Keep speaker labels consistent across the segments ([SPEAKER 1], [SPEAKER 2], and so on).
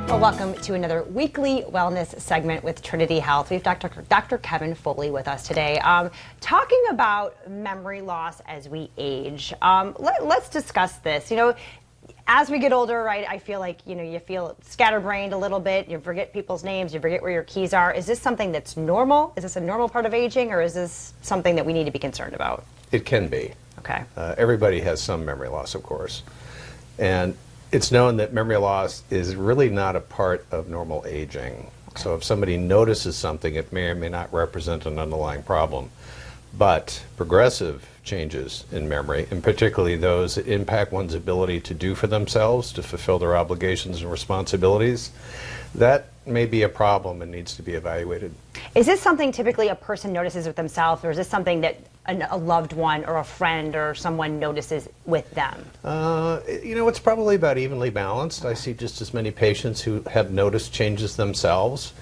[SPEAKER 1] Well, welcome to another weekly wellness segment with Trinity Health. We have Dr. Kevin Foley with us today, talking about memory loss as we age. Let's discuss this. You know, as we get older, right, I feel like, you feel scatterbrained a little bit. You forget people's names. You forget where your keys are. Is this something that's normal? Is this a normal part of aging, or is this something that we need to be concerned about?
[SPEAKER 2] It can be.
[SPEAKER 1] Okay.
[SPEAKER 2] Everybody has some memory loss, of course. And it's known that memory loss is really not a part of normal aging. Okay. So if somebody notices something, it may or may not represent an underlying problem. But progressive changes in memory, and particularly those that impact one's ability to do for themselves, to fulfill their obligations and responsibilities, that may be a problem and needs to be evaluated.
[SPEAKER 1] Is this something typically a person notices with themselves, or is this something that a loved one or a friend or someone notices with them?
[SPEAKER 2] It's probably about evenly balanced. I see just as many patients who have noticed changes themselves,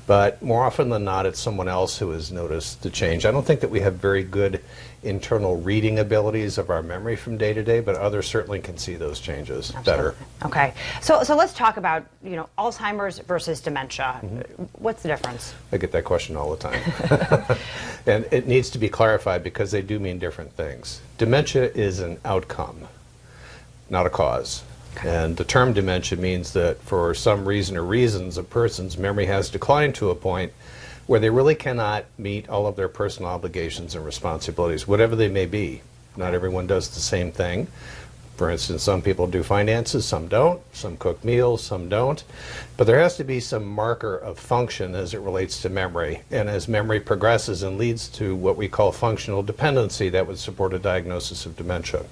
[SPEAKER 2] but more often than not, it's someone else who has noticed the change. I don't think that we have very good internal reading abilities of our memory from day to day, but others certainly can see those changes better.
[SPEAKER 1] Okay, so let's talk about Alzheimer's versus dementia. Mm-hmm. What's the difference?
[SPEAKER 2] I get that question all the time, and it needs to be clarified because they do mean different things. Dementia is an outcome, not a cause. Okay. And the term dementia means that for some reason or reasons, a person's memory has declined to a point where they really cannot meet all of their personal obligations and responsibilities, whatever they may be. Not everyone does the same thing. For instance, some people do finances, some don't. Some cook meals, some don't. But there has to be some marker of function as it relates to memory. And as memory progresses and leads to what we call functional dependency, that would support a diagnosis of dementia.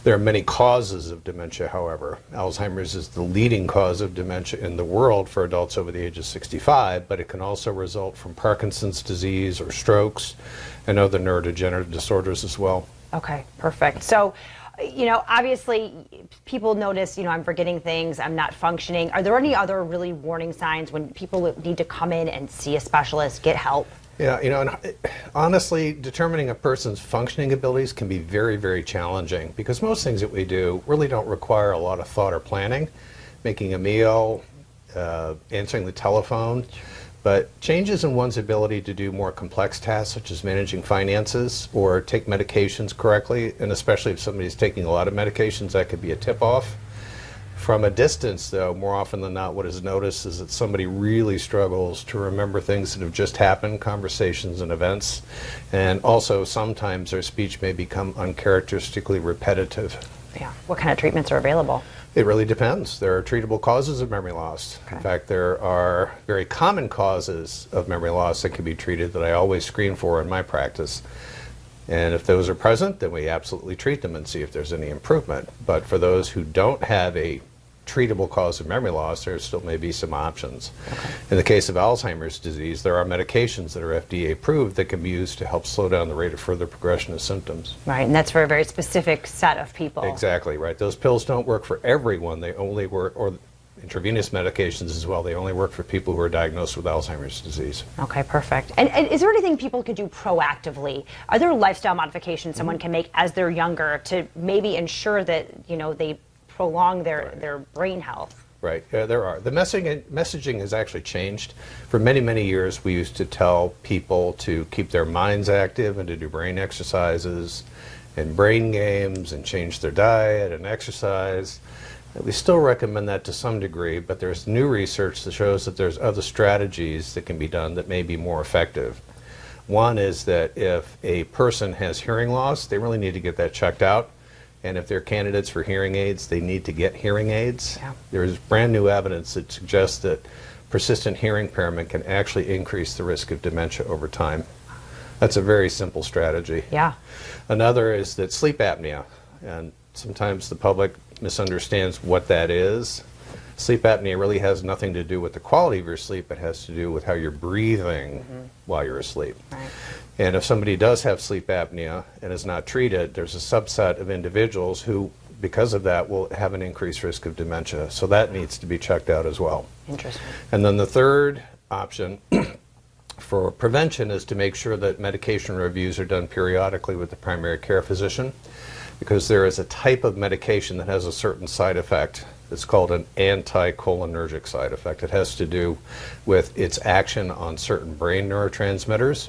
[SPEAKER 2] There are many causes of dementia, however. Alzheimer's is the leading cause of dementia in the world for adults over the age of 65, but it can also result from Parkinson's disease or strokes and other neurodegenerative disorders as well.
[SPEAKER 1] Okay, perfect. So, obviously people notice, I'm forgetting things, I'm not functioning. Are there any other really warning signs when people need to come in and see a specialist, get help?
[SPEAKER 2] Yeah, and honestly, determining a person's functioning abilities can be very, very challenging because most things that we do really don't require a lot of thought or planning. Making a meal, answering the telephone, but changes in one's ability to do more complex tasks such as managing finances or take medications correctly, and especially if somebody's taking a lot of medications, that could be a tip-off. From a distance, though, more often than not, what is noticed is that somebody really struggles to remember things that have just happened, conversations and events, and also sometimes their speech may become uncharacteristically repetitive.
[SPEAKER 1] Yeah. What kind of treatments are available?
[SPEAKER 2] It really depends. There are treatable causes of memory loss. Okay. In fact, there are very common causes of memory loss that can be treated that I always screen for in my practice. And if those are present, then we absolutely treat them and see if there's any improvement. But for those who don't have a treatable cause of memory loss, there still may be some options. Okay. In the case of Alzheimer's disease, there are medications that are FDA approved that can be used to help slow down the rate of further progression of symptoms.
[SPEAKER 1] Right, and that's for a very specific set of people.
[SPEAKER 2] Exactly, right. Those pills don't work for everyone. They only work, or intravenous medications as well, they only work for people who are diagnosed with Alzheimer's disease. Okay,
[SPEAKER 1] perfect. And is there anything people could do proactively? Are there lifestyle modifications someone can make as they're younger to maybe ensure that, they prolong their brain health?
[SPEAKER 2] Right, there are. The messaging has actually changed. For many, many years, we used to tell people to keep their minds active and to do brain exercises and brain games and change their diet and exercise. We still recommend that to some degree, but there's new research that shows that there's other strategies that can be done that may be more effective. One is that if a person has hearing loss, they really need to get that checked out. And if they're candidates for hearing aids, they need to get hearing aids. Yeah. There's brand new evidence that suggests that persistent hearing impairment can actually increase the risk of dementia over time. That's a very simple strategy.
[SPEAKER 1] Yeah.
[SPEAKER 2] Another is that sleep apnea, and sometimes the public misunderstands what that is. Sleep apnea really has nothing to do with the quality of your sleep. It has to do with how you're breathing while you're asleep. Right. And if somebody does have sleep apnea and is not treated, there's a subset of individuals who, because of that, will have an increased risk of dementia. So that needs to be checked out as well.
[SPEAKER 1] Interesting.
[SPEAKER 2] And then the third option for prevention is to make sure that medication reviews are done periodically with the primary care physician, because there is a type of medication that has a certain side effect It's called an anticholinergic side effect. It has to do with its action on certain brain neurotransmitters.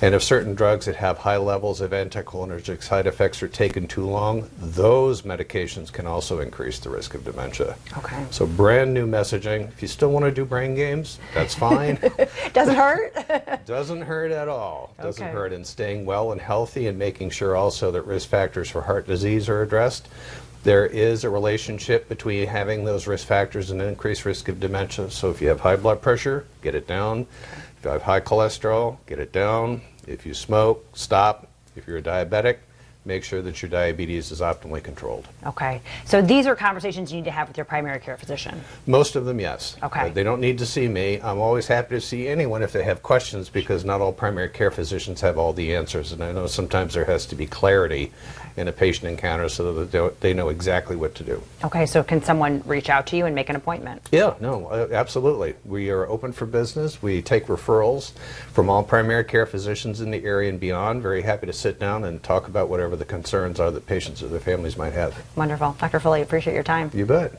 [SPEAKER 2] And if certain drugs that have high levels of anticholinergic side effects are taken too long, those medications can also increase the risk of dementia.
[SPEAKER 1] Okay.
[SPEAKER 2] So brand new messaging. If you still want to do brain games, that's fine.
[SPEAKER 1] Doesn't hurt?
[SPEAKER 2] Doesn't hurt at all. Doesn't
[SPEAKER 1] Okay.
[SPEAKER 2] hurt in staying well and healthy and making sure also that risk factors for heart disease are addressed. There is a relationship between having those risk factors and increased risk of dementia. So if you have high blood pressure, get it down. If you have high cholesterol, get it down. If you smoke, stop. If you're a diabetic, make sure that your diabetes is optimally controlled.
[SPEAKER 1] Okay. So these are conversations you need to have with your primary care physician.
[SPEAKER 2] Most of them, yes.
[SPEAKER 1] Okay.
[SPEAKER 2] They don't need to see me. I'm always happy to see anyone if they have questions, because not all primary care physicians have all the answers. And I know sometimes there has to be clarity in a patient encounter so that they know exactly what to do.
[SPEAKER 1] Okay, so can someone reach out to you and make an appointment?
[SPEAKER 2] Yeah, no, absolutely. We are open for business. We take referrals from all primary care physicians in the area and beyond. Very happy to sit down and talk about whatever the concerns are that patients or their families might have.
[SPEAKER 1] Wonderful. Dr. Foley, appreciate your time.
[SPEAKER 2] You bet.